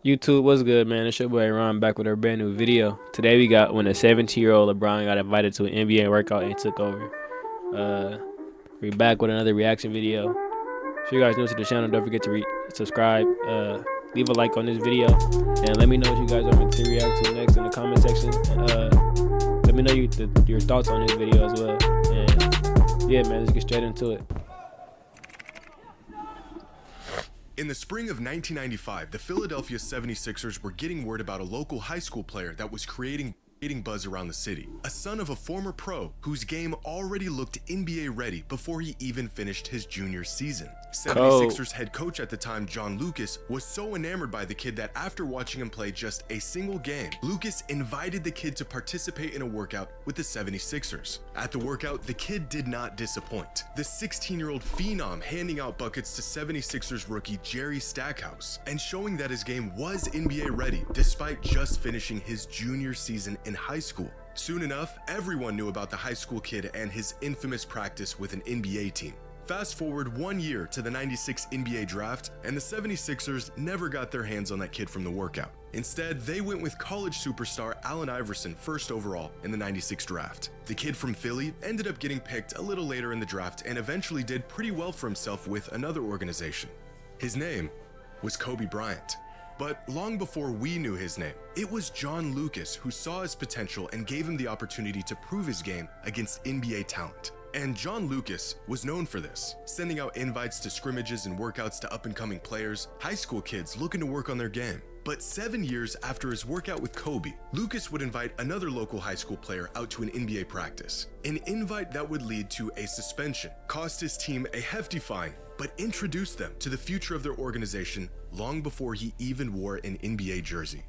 YouTube, what's good, man? It's your boy Ron back with a brand new video. Today we got when a 17-year-old LeBron got invited to an NBA workout and took over. Uh, we're back with another reaction video. If you guys new to the channel, don't forget to subscribe. Leave a like on this video, and let me know what you guys want me to react to next in the comment section. Let me know your thoughts on this video as well. And yeah, man, let's get straight into it. In the spring of 1995, the Philadelphia 76ers were getting word about a local high school player that was creating buzz around the city. A son of a former pro whose game already looked NBA ready before he even finished his junior season. 76ers head coach at the time, John Lucas, was so enamored by the kid that after watching him play just a single game, Lucas invited the kid to participate in a workout with the 76ers. At the workout, the kid did not disappoint. The 16-year-old phenom handing out buckets to 76ers rookie Jerry Stackhouse and showing that his game was NBA ready despite just finishing his junior season in high school. Soon enough, everyone knew about the high school kid and his infamous practice with an NBA team. Fast forward 1 year to the 96 NBA draft, and the 76ers never got their hands on that kid from the workout. Instead, they went with college superstar Allen Iverson first overall in the 96 draft. The kid from Philly ended up getting picked a little later in the draft and eventually did pretty well for himself with another organization. His name was Kobe Bryant. But long before we knew his name, it was John Lucas who saw his potential and gave him the opportunity to prove his game against NBA talent. And John Lucas was known for this, sending out invites to scrimmages and workouts to up-and-coming players, high school kids looking to work on their game. But 7 years after his workout with Kobe, Lucas would invite another local high school player out to an NBA practice. An invite that would lead to a suspension, cost his team a hefty fine, but introduced them to the future of their organization long before he even wore an NBA jersey.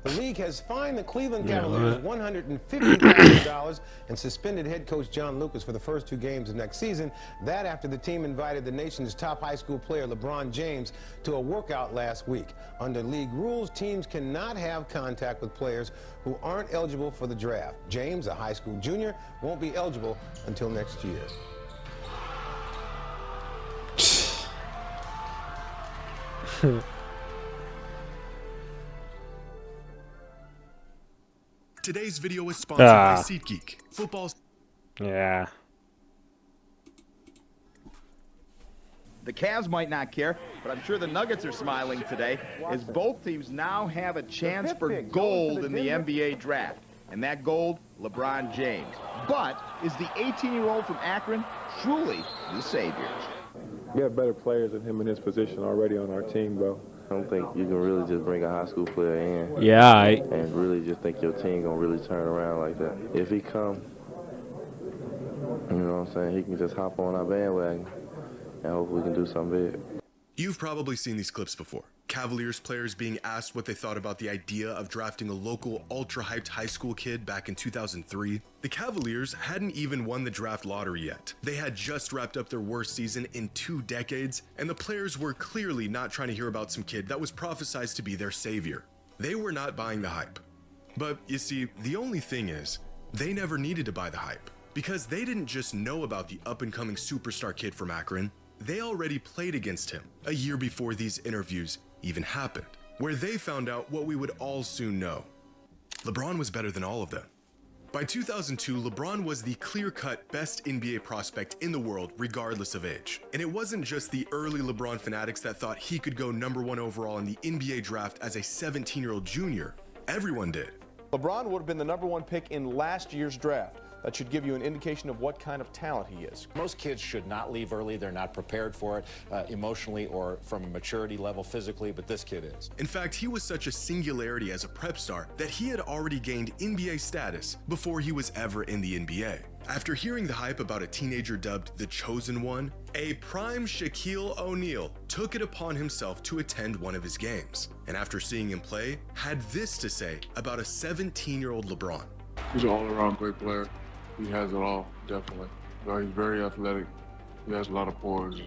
The league has fined the Cleveland Cavaliers $150,000 and suspended head coach John Lucas for the first 2 games of next season. That after the team invited the nation's top high school player LeBron James to a workout last week. Under league rules, teams cannot have contact with players who aren't eligible for the draft. James, a high school junior, won't be eligible until next year. Today's video is sponsored by SeatGeek. Football's Yeah. The Cavs might not care, but I'm sure the Nuggets are smiling today as both teams now have a chance for gold in the NBA draft. And that gold, LeBron James. But is the 18-year-old from Akron truly the savior? We have better players than him in his position already on our team, bro. I don't think you can really just bring a high school player in. Yeah, and really just think your team gonna really turn around like that. If he come, you know what I'm saying, he can just hop on our bandwagon and hopefully we can do something big. You've probably seen these clips before. Cavaliers players being asked what they thought about the idea of drafting a local ultra-hyped high school kid back in 2003. The Cavaliers hadn't even won the draft lottery yet. They had just wrapped up their worst season in 2 decades, and the players were clearly not trying to hear about some kid that was prophesized to be their savior. They were not buying the hype. But you see, the only thing is, they never needed to buy the hype, because they didn't just know about the up-and-coming superstar kid from Akron. They already played against him a year before these interviews even happened, where they found out what we would all soon know. LeBron was better than all of them. By 2002, LeBron was the clear-cut best NBA prospect in the world, regardless of age. And it wasn't just the early LeBron fanatics that thought he could go #1 overall in the NBA draft as a 17-year-old junior. Everyone did. LeBron would have been the #1 pick in last year's draft. That should give you an indication of what kind of talent he is. Most kids should not leave early. They're not prepared for it emotionally or from a maturity level physically, but this kid is. In fact, he was such a singularity as a prep star that he had already gained NBA status before he was ever in the NBA. After hearing the hype about a teenager dubbed the Chosen One, a prime Shaquille O'Neal took it upon himself to attend one of his games. And after seeing him play, had this to say about a 17-year-old LeBron. He's an all-around great player. He has it all, definitely. He's very athletic. He has a lot of poise.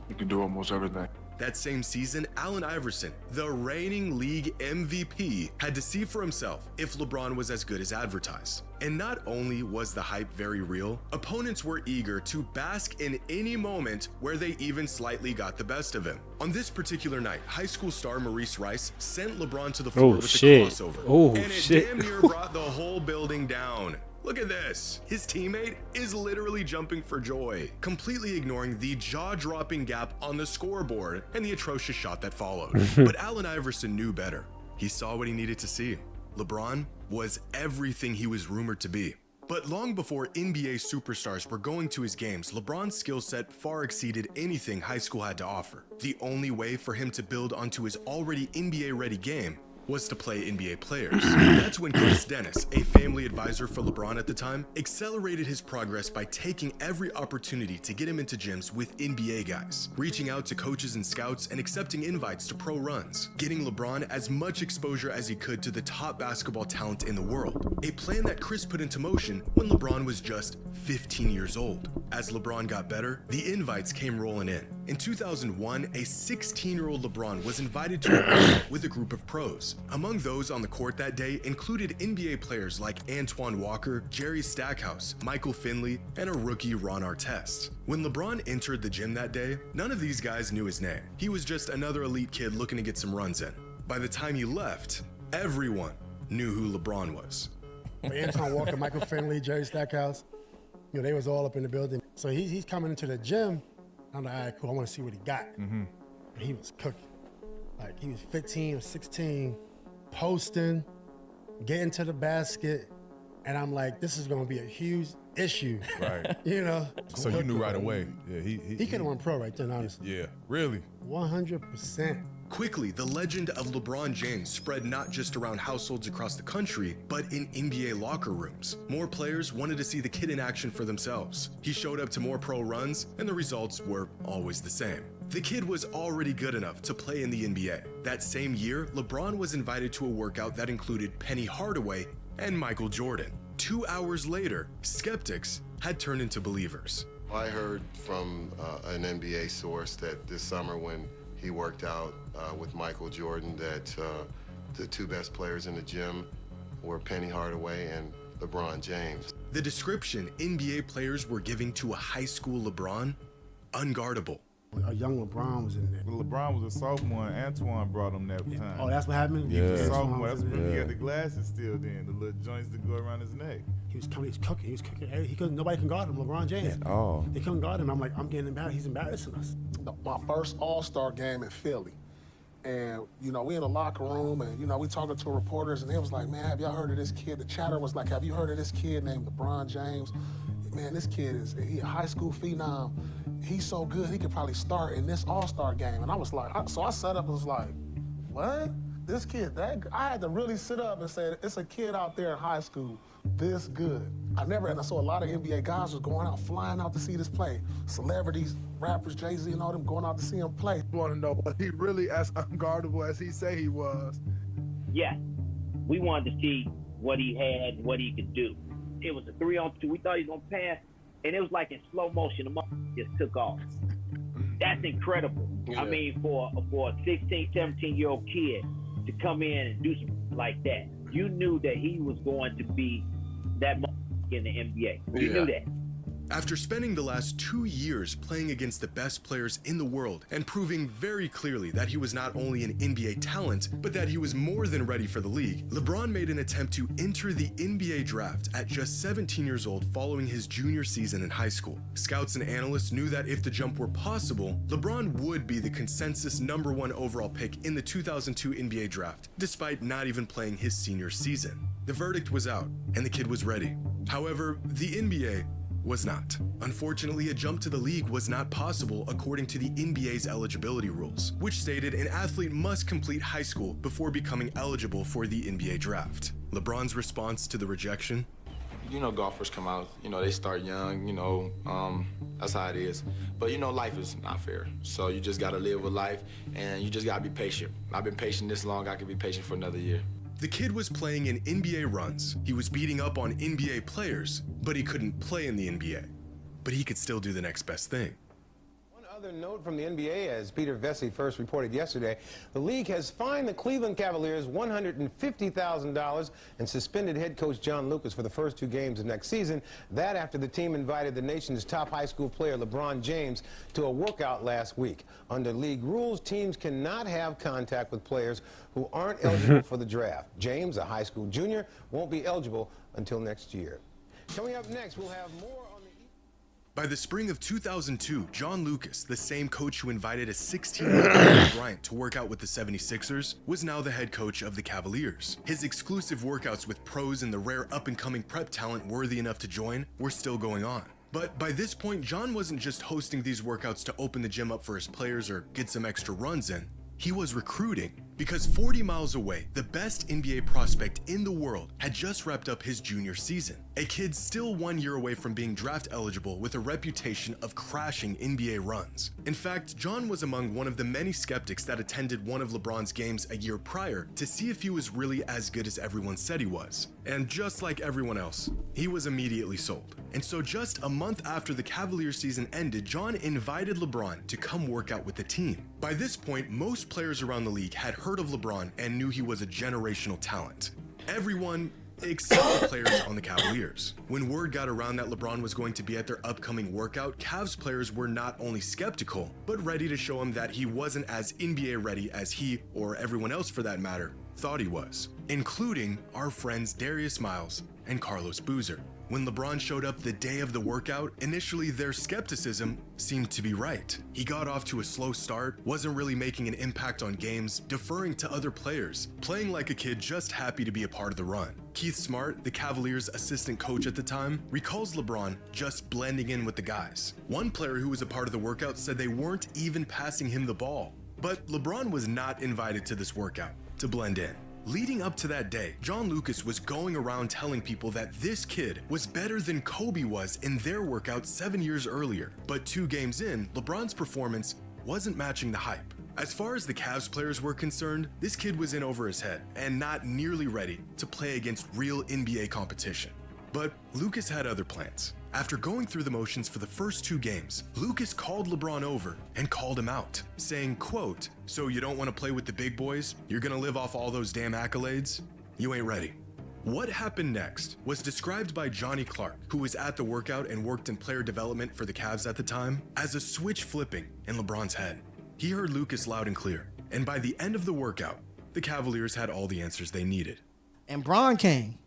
He can do almost everything. That same season, Allen Iverson, the reigning league MVP, had to see for himself if LeBron was as good as advertised. And not only was the hype very real, opponents were eager to bask in any moment where they even slightly got the best of him. On this particular night, high school star Maurice Rice sent LeBron to the floor with a crossover, and it damn near brought the whole building down. Look at this. His teammate is literally jumping for joy, completely ignoring the jaw-dropping gap on the scoreboard and the atrocious shot that followed. But Allen Iverson knew better. He saw what he needed to see. LeBron was everything he was rumored to be. But long before NBA superstars were going to his games, LeBron's skill set far exceeded anything high school had to offer. The only way for him to build onto his already NBA-ready game was to play NBA players. That's when Chris Dennis, a family advisor for LeBron at the time, accelerated his progress by taking every opportunity to get him into gyms with NBA guys, reaching out to coaches and scouts and accepting invites to pro runs, getting LeBron as much exposure as he could to the top basketball talent in the world. A plan that Chris put into motion when LeBron was just 15 years old. As LeBron got better, the invites came rolling in. In 2001, a 16-year-old LeBron was invited to a workout with a group of pros. Among those on the court that day included NBA players like Antoine Walker, Jerry Stackhouse, Michael Finley, and a rookie Ron Artest. When LeBron entered the gym that day, none of these guys knew his name. He was just another elite kid looking to get some runs in. By the time he left, everyone knew who LeBron was. Antoine Walker, Michael Finley, Jerry Stackhouse, they was all up in the building. So he's coming into the gym. I'm like, all right, cool, I want to see what he got. And he was cooking. Like, he was 15 or 16, posting, getting to the basket, and I'm like, this is going to be a huge issue. Right. So you knew right away. Yeah, he could have won pro right then, honestly. Yeah, really? 100%. Quickly, the legend of LeBron James spread not just around households across the country, but in NBA locker rooms. More players wanted to see the kid in action for themselves. He showed up to more pro runs, and the results were always the same. The kid was already good enough to play in the NBA. That same year, LeBron was invited to a workout that included Penny Hardaway and Michael Jordan. 2 hours later, skeptics had turned into believers. I heard from an NBA source that this summer when he worked out with Michael Jordan that the two best players in the gym were Penny Hardaway and LeBron James. The description NBA players were giving to a high school LeBron, unguardable. A young LeBron was in there. Well, LeBron was a sophomore, and Antoine brought him that time. Oh, that's what happened? He was a sophomore. That's when he had the glasses still then, the little joints that go around his neck. He was cooking. He couldn't. Nobody can guard him. LeBron James. At all. They couldn't guard him. I'm like, I'm getting embarrassed. He's embarrassing us. My first All-Star game in Philly. And, we in the locker room and, we talking to reporters and they was like, man, have y'all heard of this kid? The chatter was like, have you heard of this kid named LeBron James? Man, this kid he a high school phenom. He's so good, he could probably start in this All-Star game. And I was like, so I sat up and was like, what? This kid, I had to really sit up and say, it's a kid out there in high school this good. And I saw a lot of NBA guys was going out, flying out to see this play. Celebrities, rappers, Jay-Z and all them going out to see him play. I want to know, was he really as unguardable as he say he was? Yeah, we wanted to see what he had, what he could do. It was a 3-on-2. We thought he was gonna pass, and it was like in slow motion. The just took off. That's incredible. Yeah. I mean, for a 16, 17-year-old kid to come in and do something like that, you knew that he was going to be that in the NBA. You knew that. After spending the last 2 years playing against the best players in the world and proving very clearly that he was not only an NBA talent, but that he was more than ready for the league, LeBron made an attempt to enter the NBA draft at just 17 years old following his junior season in high school. Scouts and analysts knew that if the jump were possible, LeBron would be the consensus #1 overall pick in the 2002 NBA draft, despite not even playing his senior season. The verdict was out, and the kid was ready. However, the NBA was not. Unfortunately, a jump to the league was not possible according to the NBA's eligibility rules, which stated an athlete must complete high school before becoming eligible for the NBA draft. LeBron's response to the rejection? Golfers come out, they start young, that's how it is. But life is not fair. So you just gotta live with life and you just gotta be patient. I've been patient this long, I can be patient for another year. The kid was playing in NBA runs. He was beating up on NBA players, but he couldn't play in the NBA. But he could still do the next best thing. One Another note from the NBA, as Peter Vesey first reported yesterday, the league has fined the Cleveland Cavaliers $150,000 and suspended head coach John Lucas for the first 2 games of next season. That after the team invited the nation's top high school player, Lebron James, to a workout last week. Under league rules, teams cannot have contact with players who aren't eligible for the draft. James, a high school junior, won't be eligible until next year. Coming up next, we'll have more on the... By the spring of 2002, John Lucas, the same coach who invited a 16-year-old Kobe Bryant to work out with the 76ers, was now the head coach of the Cavaliers. His exclusive workouts with pros and the rare up-and-coming prep talent worthy enough to join were still going on. But by this point, John wasn't just hosting these workouts to open the gym up for his players or get some extra runs in. He was recruiting, because 40 miles away, the best NBA prospect in the world had just wrapped up his junior season. A kid still 1 year away from being draft eligible with a reputation of crashing NBA runs. In fact, John was among one of the many skeptics that attended one of LeBron's games a year prior to see if he was really as good as everyone said he was. And just like everyone else, he was immediately sold. And so just a month after the Cavaliers season ended, John invited LeBron to come work out with the team. By this point, most players around the league had heard of LeBron and knew he was a generational talent. Everyone except the players on the Cavaliers. When word got around that LeBron was going to be at their upcoming workout, Cavs players were not only skeptical, but ready to show him that he wasn't as NBA ready as he, or everyone else for that matter, thought he was, including our friends Darius Miles and Carlos Boozer. When LeBron showed up the day of the workout, initially their skepticism seemed to be right. He got off to a slow start, wasn't really making an impact on games, deferring to other players, playing like a kid just happy to be a part of the run. Keith Smart, the Cavaliers' assistant coach at the time, recalls LeBron just blending in with the guys. One player who was a part of the workout said they weren't even passing him the ball. But LeBron was not invited to this workout to blend in. Leading up to that day, John Lucas was going around telling people that this kid was better than Kobe was in their workout 7 years earlier. But 2 games in, LeBron's performance wasn't matching the hype. As far as the Cavs players were concerned, this kid was in over his head and not nearly ready to play against real NBA competition. But Lucas had other plans. After going through the motions for the first 2 games, Lucas called LeBron over and called him out, saying, quote, "So you don't want to play with the big boys? You're gonna live off all those damn accolades? You ain't ready." What happened next was described by Johnny Clark, who was at the workout and worked in player development for the Cavs at the time, as a switch flipping in LeBron's head. He heard Lucas loud and clear, and by the end of the workout, the Cavaliers had all the answers they needed. And Bron came.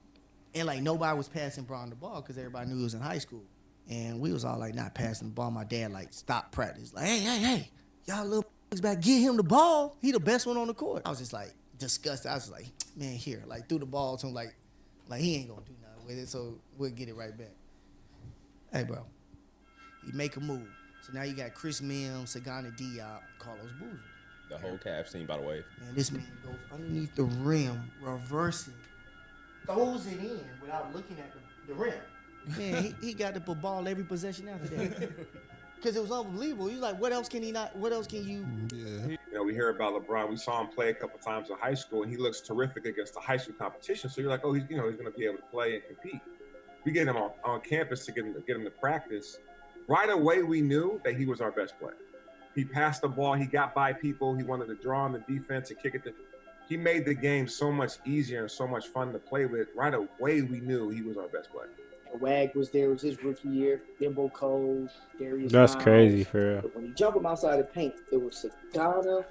And, like, nobody was passing Bron the ball because everybody knew he was in high school. And we was all, like, not passing the ball. My dad, like, stopped practice. Like, hey, y'all little back, get him the ball. He the best one on the court. I was just, like, disgusted. I was like, man, here. Like, threw the ball to him, like he ain't going to do nothing with it, so we'll get it right back. Hey, bro, you make a move. So now you got Chris Mims, Sagana Diop, Carlos Boozer. The whole Cavs team, by the way. Man, this man goes underneath the rim, reversing, throws it in without looking at the rim. Man, he got to put ball every possession after that. Because it was unbelievable. He was like, what else can you? You know, we hear about LeBron. We saw him play a couple times in high school, and he looks terrific against the high school competition. So you're like, oh, he's going to be able to play and compete. We get him on campus to get him to practice. Right away, we knew that he was our best player. He passed the ball. He got by people. He wanted to draw on the defense and kick it. He made the game so much easier and so much fun to play with. Right away, we knew he was our best player. Wag was there. It was his rookie year. Dimbo Cole, Darius That's Miles. crazy for real. But when you jump him outside the paint, it was Sagana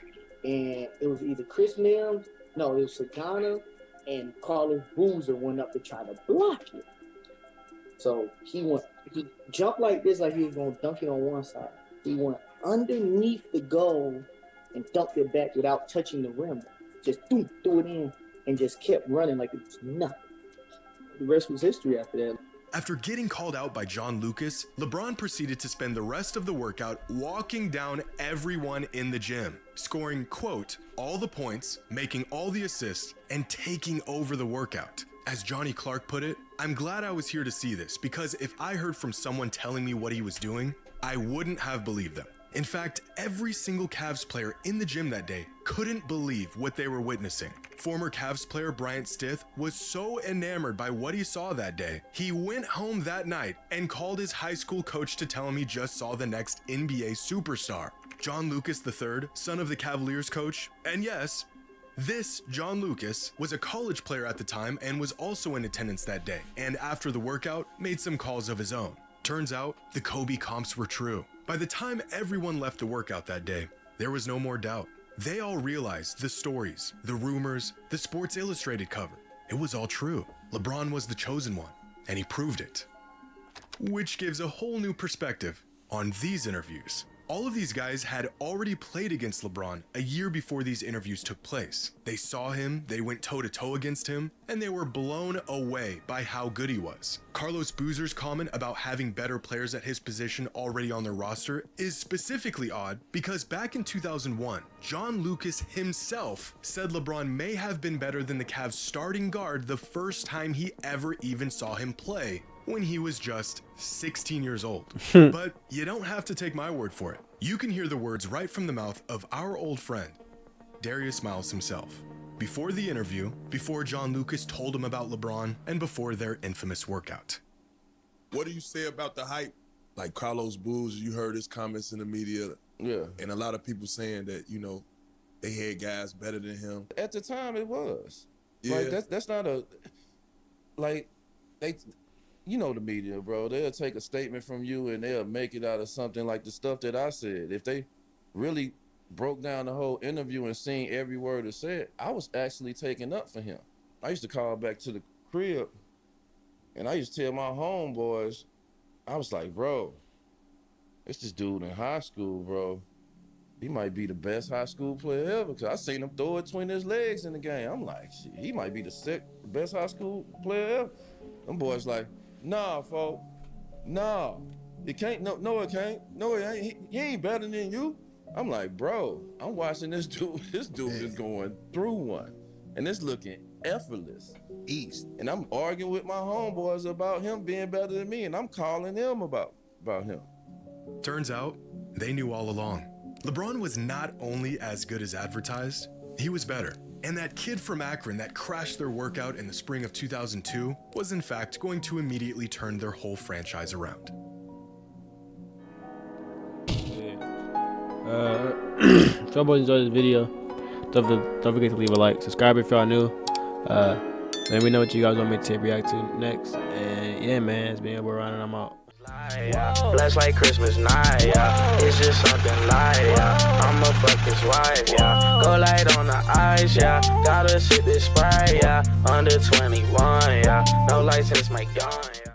and it was either Chris Mims. No, it was Sagana and Carlos Boozer went up to try to block it. So he jumped like this, like he was going to dunk it on one side. He went underneath the goal and dunked it back without touching the rim. Just threw it in and just kept running like it was nothing. The rest was history after that. After getting called out by John Lucas, LeBron proceeded to spend the rest of the workout walking down everyone in the gym, scoring, quote, all the points, making all the assists, and taking over the workout. As Johnny Clark put it, I'm glad I was here to see this because if I heard from someone telling me what he was doing, I wouldn't have believed them. In fact, every single Cavs player in the gym that day couldn't believe what they were witnessing. Former Cavs player Bryant Stith was so enamored by what he saw that day, he went home that night and called his high school coach to tell him he just saw the next NBA superstar. John Lucas III, son of the Cavaliers coach, and yes, this John Lucas was a college player at the time and was also in attendance that day, and after the workout, made some calls of his own. Turns out, the Kobe comps were true. By the time everyone left the workout that day, there was no more doubt. They all realized the stories, the rumors, the Sports Illustrated cover. It was all true. LeBron was the chosen one, and he proved it. Which gives a whole new perspective on these interviews. All of these guys had already played against LeBron a year before these interviews took place. They saw him, they went toe-to-toe against him, and they were blown away by how good he was. Carlos Boozer's comment about having better players at his position already on their roster is specifically odd because back in 2001, John Lucas himself said LeBron may have been better than the Cavs starting guard the first time he ever even saw him play, when he was just 16 years old. But you don't have to take my word for it. You can hear the words right from the mouth of our old friend, Darius Miles himself. Before the interview, before John Lucas told him about LeBron, and before their infamous workout. What do you say about the hype? Like Carlos Boozer, you heard his comments in the media. Yeah. And a lot of people saying that, you know, they had guys better than him. At the time, it was. Yeah. Like, that's not a, like, you know the media, bro. They'll take a statement from you and they'll make it out of something like the stuff that I said. If they really broke down the whole interview and seen every word it said, I was actually taking up for him. I used to call back to the crib and I used to tell my homeboys, I was like, bro, it's this dude in high school, bro. He might be the best high school player ever because I seen him throw it between his legs in the game. I'm like, shit, he might be the best high school player ever. Them boys like, nah, folks. Nah. It can't. No, it can't. No, it ain't. He ain't better than you. I'm like, bro, I'm watching this dude. This dude is going through one. And it's looking effortless. East. And I'm arguing with my homeboys about him being better than me. And I'm calling them about him. Turns out, they knew all along. LeBron was not only as good as advertised, he was better. And that kid from Akron that crashed their workout in the spring of 2002 was in fact going to immediately turn their whole franchise around. If y'all boys enjoyed this video, don't forget to leave a like, subscribe if y'all new. Let me know what you guys want me to react to next. And yeah, man, it's been Lebron and I'm out. Blessed like Christmas night, yeah. It's just something light, yeah. I'ma fuck his wife, yeah. Go light on the ice, yeah. Gotta sip this Sprite, yeah. Under 21, yeah. No license, make gun, yeah.